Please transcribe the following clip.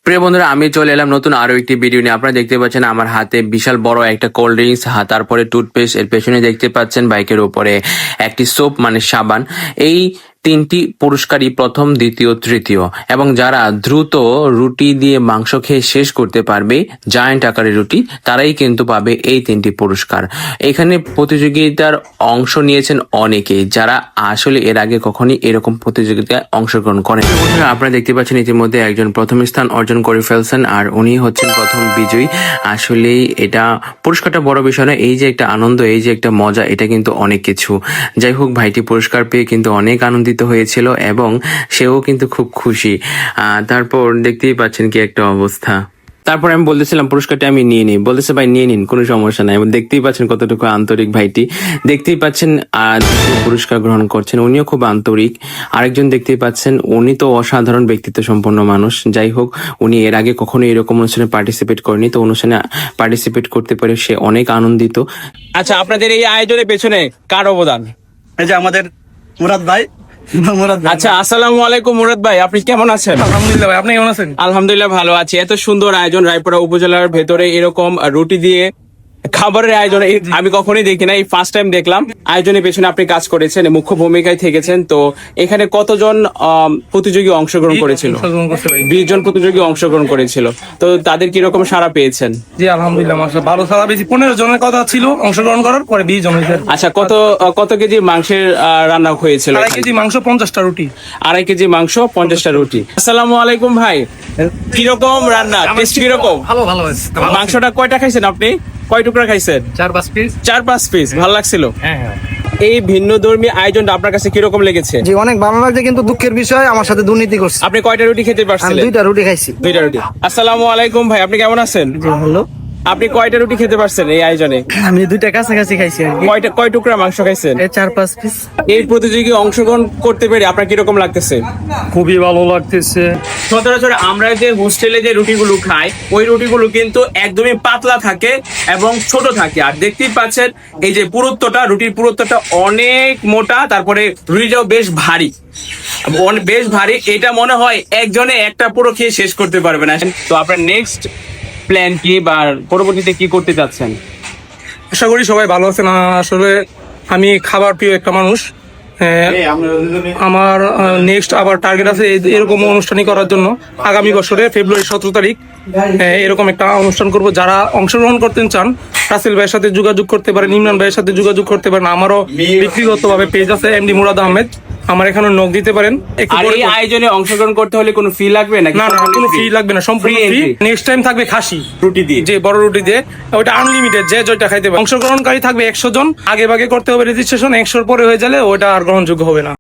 প্রিয় বন্ধুরা, আমি চলে এলাম নতুন আরো একটি ভিডিও নিয়ে। আপনারা দেখতে পাচ্ছেন আমার হাতে বিশাল বড় একটা কোল্ড ড্রিঙ্কস, তারপরে টুথপেস্ট, এর পেছনে দেখতে পাচ্ছেন বাইকের উপরে একটি সোপ মানে সাবান। এই তিনটি পুরস্কারই প্রথম, দ্বিতীয়, তৃতীয়। এবং যারা দ্রুত রুটি দিয়ে মাংস খেয়ে শেষ করতে পারবে, জায়ান্ট আকারের রুটি, তারাই কিন্তু পাবে এই তিনটি পুরস্কার। এখানে প্রতিযোগিতার অংশ নিয়েছেন অনেকেই, যারা আসলে এর আগে কখনই এরকম প্রতিযোগিতায় অংশগ্রহণ করেন। আপনারা দেখতে পাচ্ছেন ইতিমধ্যে একজন প্রথম স্থান অর্জন করে ফেলছেন, আর উনি হচ্ছেন প্রথম বিজয়ী। আসলেই এটা পুরস্কারটা বড় বিষয় না, এই যে একটা আনন্দ, এই যে একটা মজা, এটা কিন্তু অনেক কিছু। যাই হোক, ভাইটি পুরস্কার পেয়ে কিন্তু অনেক আনন্দিত হয়েছিল এবং সেও কিন্তু খুব খুশি। তারপর দেখতেই পাচ্ছেন কি একটা অবস্থা। তারপর আমি বলতেছিলাম পুরস্কারটা আমি নিয়ে নিই, বলতেছে ভাই নিয়ে নিন, কোনো সমস্যা নাই। দেখতেই পাচ্ছেন কতটুকু আন্তরিক ভাইটি। দেখতেই পাচ্ছেন দ্বিতীয় পুরস্কার গ্রহণ করছেন, উনিও খুব আন্তরিক। আরেকজন দেখতেই পাচ্ছেন, উনি তো অসাধারণ ব্যক্তিত্ব সম্পন্ন মানুষ। যাই হোক, উনি এর আগে কখনো এরকম অনুষ্ঠানে পার্টিসিপেট করেনি, তো অনুষ্ঠানে পার্টিসিপেট করতে পারে সে অনেক আনন্দিত। আচ্ছা, আপনাদের এই আয়োজনের পেছনে কার অবদান? এই যে আমাদের মুরাদ ভাই। আচ্ছা, আসসালামু আলাইকুম মুরাদ ভাই, আপনি কেমন আছেন? আলহামদুলিল্লাহ ভাই, আপনি কেমন আছেন? আলহামদুলিল্লাহ ভালো আছি। এত সুন্দর আয়োজন রায়পুরা উপজেলার ভেতরে, এরকম রুটি দিয়ে খাবারের আয়োজন আমি কখনোই দেখি না, এই ফার্স্ট টাইম দেখলাম। আয়োজনের পেছনে আপনি কাজ করেছেন, মুখ্য ভূমিকায় থেকেছেন। তো এখানে কতজন প্রতিযোগী অংশগ্রহণ করেছিল? 20 জন প্রতিযোগী অংশগ্রহণ করেছিল। তো তাদের কিরকম সাড়া পেয়েছেন? জি আলহামদুলিল্লাহ, মাশাআল্লাহ, ভালো সারা বেশি। 15 জনের কথা ছিল অংশগ্রহণ করার, পরে 20 জন হয়েছে। আচ্ছা, কত কেজি মাংসের রান্না হয়েছিল? 2.5 কেজি মাংস, 50টা রুটি। 2.5 কেজি মাংস, 50টা রুটি। আসসালামু আলাইকুম ভাই, কিরকম রান্না, টেস্ট কিরকম? ভালো ভালো হয়েছে। মাংসটা কয়টা খাইছেন আপনি? কয় টুকরা খাইছেন? 4-5 পিস। 4-5 পিস। ভালো লাগছিল? হ্যাঁ হ্যাঁ। এই ভিন্ন ধর্মী আয়োজনটা আপনার কাছে কিরকম লেগেছে? জি অনেক ভালো লাগছে, কিন্তু দুঃখের বিষয় আমার সাথে দুর্নীতি করছে। আপনি কয়টা রুটি খেতে আমি পারছিলেন? 2টা রুটি খাইছি। 2টা রুটি। আসসালামু আলাইকুম ভাই, আপনি কেমন আছেন? জি ভালো। আপনি কয়টা রুটি খেতে পারছেন এই আয়োজনে? আমি 2টা কাছাকাছি খাইছি আর কি। কয় টুকরা মাংস খাইছেন? 4-5 পিস। এই প্রতিযোগী অংশগ্রহণ করতে পেরে আপনার কিরকম লাগতেছে? খুবই ভালো লাগতেছে। সচরাচর আমরা যে হোস্টেলে যে রুটিগুলো খাই, ওই রুটিগুলো কিন্তু একদমই পাতলা থাকে এবং ছোট থাকে। আর দেখতেই পাচ্ছেন এই যে রুটির পুরুত্বটা অনেক মোটা, তারপরে রুটিটাও বেশ ভারী, বেশ ভারী। এটা মনে হয় একজনে একটা পুরো খেয়ে শেষ করতে পারবে না। তো আপনার নেক্সট প্ল্যান কি, বা পরবর্তীতে কি করতে চাচ্ছেন? আশা করি সবাই ভালো আছেন। আসলে আমি খাবার প্রিয় একটা মানুষ। আমার নেক্সট আবার টার্গেট আছে এরকম অনুষ্ঠানই করার জন্য। আগামী বছরে ফেব্রুয়ারি 17 তারিখ এরকম একটা অনুষ্ঠান করব। যারা অংশগ্রহণ করতে চান, রাসেল ভাইয়ের সাথে যোগাযোগ করতে পারেন, ইমরান ভাইয়ের সাথে যোগাযোগ করতে পারেন। আমারও ব্যক্তিগতভাবে পেজ আছে, এমডি মুরাদ আহমেদ, আমার এখানে নক দিতে পারেন। আর এই আয়োজনে অংশগ্রহণ করতে হলে কোনো ফি লাগবে নাকি? না, কোনো ফি লাগবে না, সম্পূর্ণ ফ্রি। নেক্সট টাইম থাকবে খাসি রুটি দিয়ে, যে বড় রুটি দিয়ে, ওটা আনলিমিটেড, যে যেটা খাইতে পারে। অংশগ্রহণকারী থাকবে 100 জন। আগে ভাগে করতে হবে রেজিস্ট্রেশন, 100-র পরে হয়ে গেলে ওটা আর গ্রহণযোগ্য হবে না।